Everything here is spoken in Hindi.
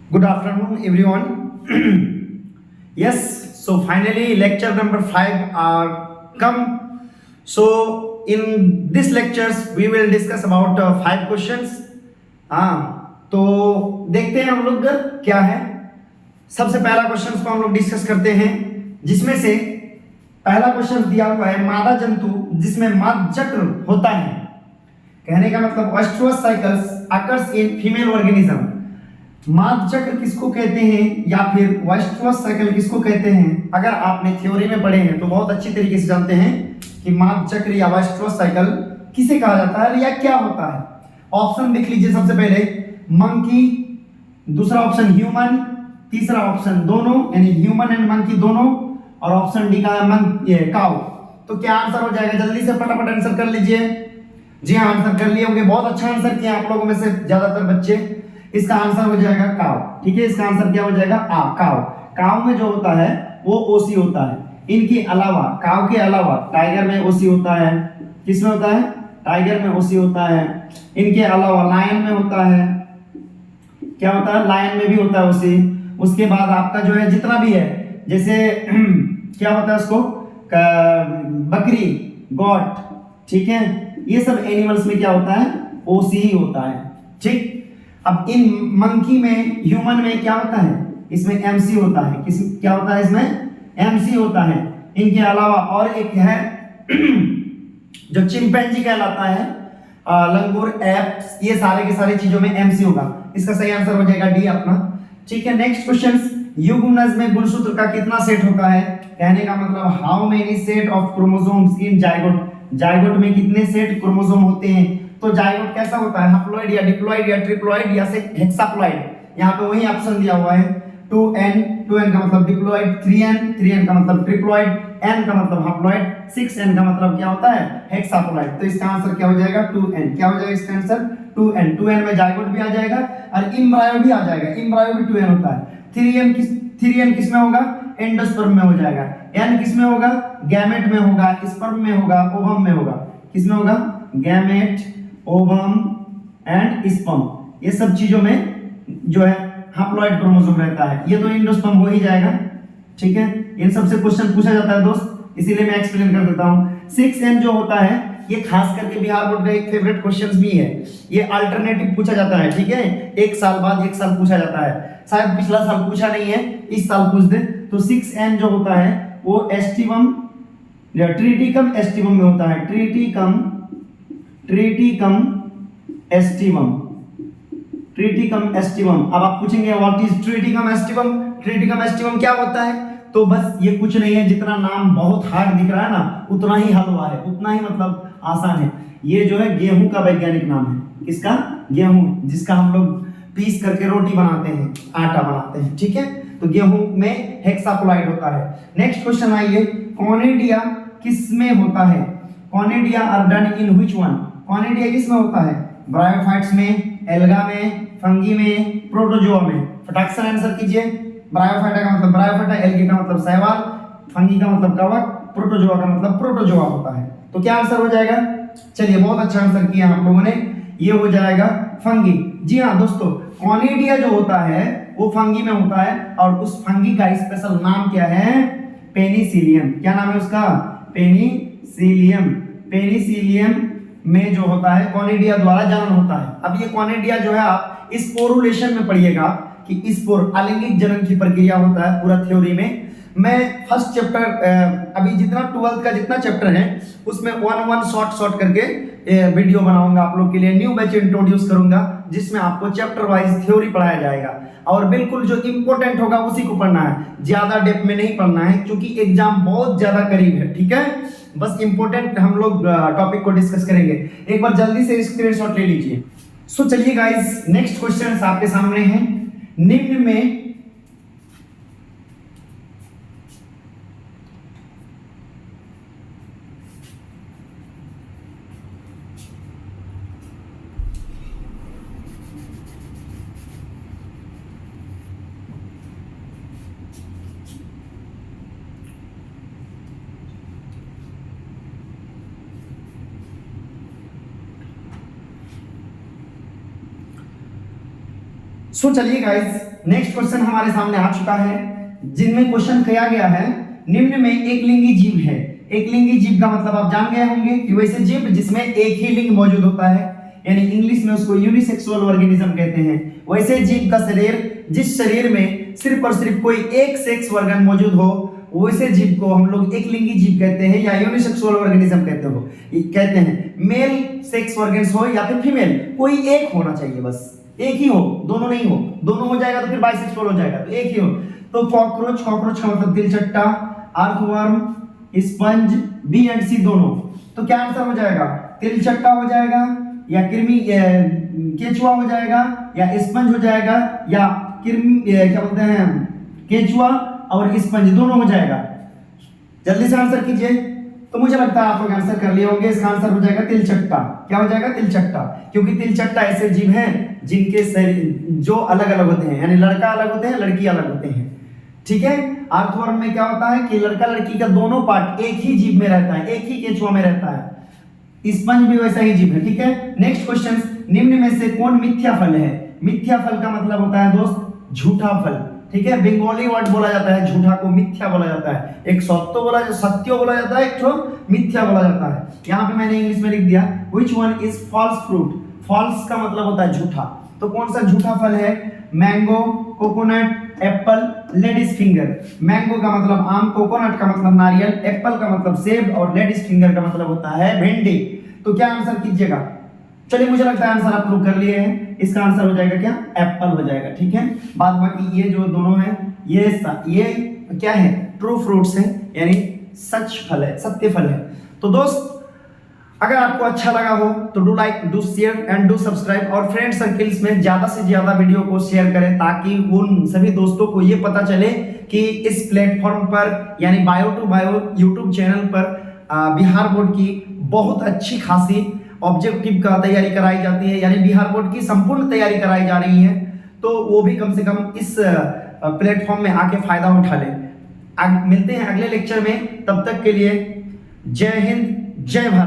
Good afternoon, everyone. Yes, so finally, lecture number 5 are come. So, in this lectures, we will discuss about 5 questions. तो देखते हैं हम लोग क्या है। सबसे पहला क्वेश्चन को हम लोग डिस्कस करते हैं, जिसमें से पहला क्वेश्चन दिया हुआ है मादा जंतु जिसमें माद चक्र होता है। कहने का मतलब oestrous cycles occurs in female organism. माद चक्र किसको कहते हैं या फिर ओएस्ट्रोस साइकिल किसको कहते हैं, अगर आपने थ्योरी में पढ़े हैं तो बहुत अच्छी तरीके से जानते हैं कि माद चक्र या ओएस्ट्रोस साइकिल किसे कहा जाता है या क्या होता है। ऑप्शन देख लीजिए। सबसे पहले मंकी, दूसरा ऑप्शन ह्यूमन, तीसरा ऑप्शन दोनों यानी ह्यूमन एंड मंकी दोनों, और ऑप्शन डी का है काउ। तो क्या आंसर हो जाएगा? जल्दी से फटाफट आंसर कर लीजिए। जी हाँ, आंसर कर लिए होंगे। बहुत अच्छा आंसर किया आप लोगों में से ज्यादातर बच्चे। इसका आंसर हो जाएगा काउ। ठीक है, इसका आंसर क्या हो जाएगा? काउ। काउ में जो होता है वो ओसी होता है। इनके अलावा, काउ के अलावा टाइगर में ओसी होता है। किसमें होता है? टाइगर में ओसी होता है। इनके अलावा लायन में होता है। क्या होता है? लायन में भी होता है ओसी। उसके बाद आपका जो है जितना भी है, जैसे क्या होता है उसको, बकरी, गॉट, ठीक है, ये सब एनिमल्स में क्या होता है? ओसी ही होता है। ठीक। अब इन मंकी में, ह्यूमन में क्या होता है? इसमें एमसी होता है। किस क्या होता है? इसमें एमसी होता है। इनके अलावा और एक है जो चिंपैंजी कहलाता है, लंगूर, एप्स, ये सारे के सारे चीजों में एमसी होगा। इसका सही आंसर हो जाएगा डी अपना। ठीक है, नेक्स्ट क्वेश्चन। युग्मनज में गुणसूत्र का कितना सेट होता है? कहने का मतलब how many set of chromosomes in zygote. Zygote में कितने सेट क्रोमोसोम होते हैं? तो जाइगोट कैसा होता है? हैप्लॉइड या डिप्लॉइड या ट्रिप्लॉइड या से हेक्साप्लॉइड। यहाँ पे वही ऑप्शन दिया हुआ है। 2n, 2n का मतलब डिप्लॉइड, 3n, 3n का मतलब ट्रिप्लॉइड, n का मतलब हैप्लॉइड, 6n का मतलब क्या होता है? हेक्साप्लॉइड। तो इसका आंसर क्या हो जाएगा? 2n। क्या हो जाएगा इसका आंसर? 2n। 2n में जाइगोट भी आ जाएगा और एम्ब्रायो भी आ जाएगा। एम्ब्रायो भी 2n होता है। 3n किस में होगा? एंडोस्पर्म में हो जाएगा। n किस में होगा? गैमेट में होगा, स्पर्म में होगा, ओवम में होगा। किस में होगा? गैमेट, ओवम एंड स्पर्म, ये सब चीजों में जो है हैप्लॉइड क्रोमोसोम रहता है। ये तो एंडोस्पर्म हो ही जाएगा। ठीक है, इन सबसे क्वेश्चन पूछा जाता है दोस्त, इसीलिए मैं एक्सप्लेन कर देता हूं। 6n जो होता है ये खास करके बिहार बोर्ड का एक फेवरेट क्वेश्चन भी है। ये अल्टरनेटिव पूछा जाता है। ठीक है, एक साल बाद एक साल पूछा जाता है। शायद पिछला साल पूछा नहीं है, इस साल पूछ दे। तो 6n जो होता है वो एस्टिवम या ट्रिटिकम एस्टिवम में होता है। Triticum aestivum, Triticum aestivum. अब आप पूछेंगे what is Triticum aestivum? Triticum aestivum क्या होता है? तो बस ये कुछ नहीं है, जितना नाम बहुत हार्ड दिख रहा है ना, उतना ही हलवा है, उतना ही मतलब आसान है। ये जो है गेहूं का वैज्ञानिक नाम है। किसका? गेहूं, जिसका हम लोग पीस करके रोटी बनाते हैं, आटा बनाते हैं। ठीक है, तो गेहूं में हेक्साप्लॉइड होता है। नेक्स्ट क्वेश्चन आइए, कॉनिडिया किस में होता है? Conidia are done in which one? Conidia किस में होता है? ब्रायोफाइट्स में, एल्गा में, फंगी में, प्रोटोजोआ में। फटाक से आंसर कीजिए। ब्रायोफाइटा का मतलब ब्रायोफाइटा, एल्गी का मतलब शैवाल, फंगी का मतलब कवक, प्रोटोजोआ का मतलब प्रोटोजोआ होता है। तो क्या आंसर हो जाएगा? चलिए, बहुत अच्छा आंसर किया आप लोगों ने। ये हो जाएगा फंगी। जी हाँ दोस्तों, कॉनिडिया जो होता है वो फंगी में होता है, और उस फंगी का स्पेशल नाम क्या है? पेनिसिलियम। क्या नाम है उसका? पेनिसिलियम। पेनिसिलियम में जो होता है कॉनिडिया द्वारा जनन होता है। अब ये कॉनिडिया जो है आप स्पोरुलेशन में पढ़िएगा कि स्पोर आलिंगिक जनन की प्रक्रिया होता है पूरा थ्योरी में। मैं फर्स्ट चैप्टर, अभी जितना 12th का जितना चैप्टर है उसमें 1 शॉर्ट करके वीडियो बनाऊंगा आप लोग के लिए। न्यू बैच इंट्रोड्यूस करूंगा जिसमें आपको चैप्टर वाइज थ्योरी पढ़ाया जाएगा, और बिल्कुल जो इंपॉर्टेंट होगा उसी को पढ़ना है, ज्यादा डेप्थ में नहीं पढ़ना है, क्योंकि एग्जाम बहुत ज्यादा करीब है। ठीक है, बस इंपॉर्टेंट हम लोग टॉपिक को डिस्कस करेंगे। एक बार जल्दी से स्क्रीनशॉट ले लीजिए। सो चलिए गाइस, नेक्स्ट क्वेश्चन आपके सामने है। निम्न में सो चलिए गाइस, नेक्स्ट क्वेश्चन हमारे सामने आ चुका है, जिनमें क्वेश्चन किया गया है निम्न में एक लिंगी जीव है। एक लिंगी जीव का मतलब आप जान गए होंगे कि वैसे जीव जिसमें एक ही लिंग मौजूद होता है, यानी इंग्लिश में उसको यूनिसेक्सुअल ऑर्गेनिज्म कहते हैं। वैसे जीव का शरीर, जिस शरीर में सिर्फ और सिर्फ कोई एक सेक्स ऑर्गन मौजूद हो, वैसे जीव को हम लोग एक लिंगी जीव कहते हैं या यूनिसेक्सुअल ऑर्गेनिज्म कहते हैं। मेल सेक्स ऑर्गन्स हो या फिर फीमेल, कोई एक होना चाहिए, बस एक ही हो, दोनों नहीं हो। दोनों हो जाएगा तो फिर बाइसेक्सुअल हो जाएगा, तो एक ही हो। तो कॉकरोच, कॉकरोच का मतलब तिलचट्टा, अर्थवर्म, स्पंज, बी एंड सी दोनों। तो क्या आंसर हो जाएगा? तिलचट्टा हो जाएगा या कृमि केचुआ हो जाएगा या स्पंज हो जाएगा या क्या बोलते हैं केचुआ और स्पंज दोनों हो जाएगा। जल्दी से आंसर कीजिए। तो मुझे लगता है आप लोग आंसर कर लिए होंगे। इसका आंसर हो जाएगा तिलचट्टा। क्या हो जाएगा? तिलचट्टा। क्योंकि तिलचट्टा ऐसे जीव हैं जिनके शरीर जो अलग अलग होते हैं, यानी लड़का अलग होते हैं, लड़की अलग होते हैं। ठीक है। अर्थवर्म में क्या होता है कि लड़का लड़की का दोनों पार्ट एक ही जीव में रहता है, एक ही केचुआ में रहता है। स्पंज भी वैसा ही जीव है। ठीक है। नेक्स्ट क्वेश्चन, निम्न में से कौन मिथ्या फल है? मिथ्या फल का मतलब होता है दोस्त झूठा फल। ठीक है। बंगाली वर्ड बोला जाता है झूठा को, मिथ्या बोला जाता है। एक सत्य बोला जाता है, एक तो मिथ्या बोला जाता है। यहाँ पे मैंने इंग्लिश में लिख दिया which one is false fruit. False का मतलब होता है झूठा। तो कौन सा झूठा फल है? Mango, coconut, Apple, ladies finger. Mango का मतलब आम, कोकोनट का मतलब नारियल, एप्पल का मतलब सेब और लेडीज फिंगर का मतलब होता है भिंडी। तो क्या आंसर कीजिएगा? चलिए, मुझे लगता है आंसर आप लोग कर लिए हैं। इसका आंसर हो जाएगा क्या? एप्पल हो जाएगा। ठीक है। बाद बाकी ये जो दोनों हैं ये क्या है? ट्रू फ्रूट्स हैं, यानी सच फल है, सत्य फल है। तो दोस्त, अगर आपको अच्छा लगा हो तो do like, do share and do subscribe, और फ्रेंड सर्किल्स में ज्यादा से ज्यादा वीडियो को शेयर करें ताकि उन सभी दोस्तों को ये पता चले कि इस प्लेटफॉर्म पर, यानी bio to bio YouTube channel पर बिहार बोर्ड की बहुत अच्छी खासी ऑब्जेक्टिव का तैयारी कराई जाती है, यानी बिहार बोर्ड की संपूर्ण तैयारी कराई जा रही है। तो वो भी कम से कम इस प्लेटफॉर्म में आके फायदा उठा ले। मिलते हैं अगले लेक्चर में, तब तक के लिए जय हिंद, जय भारत।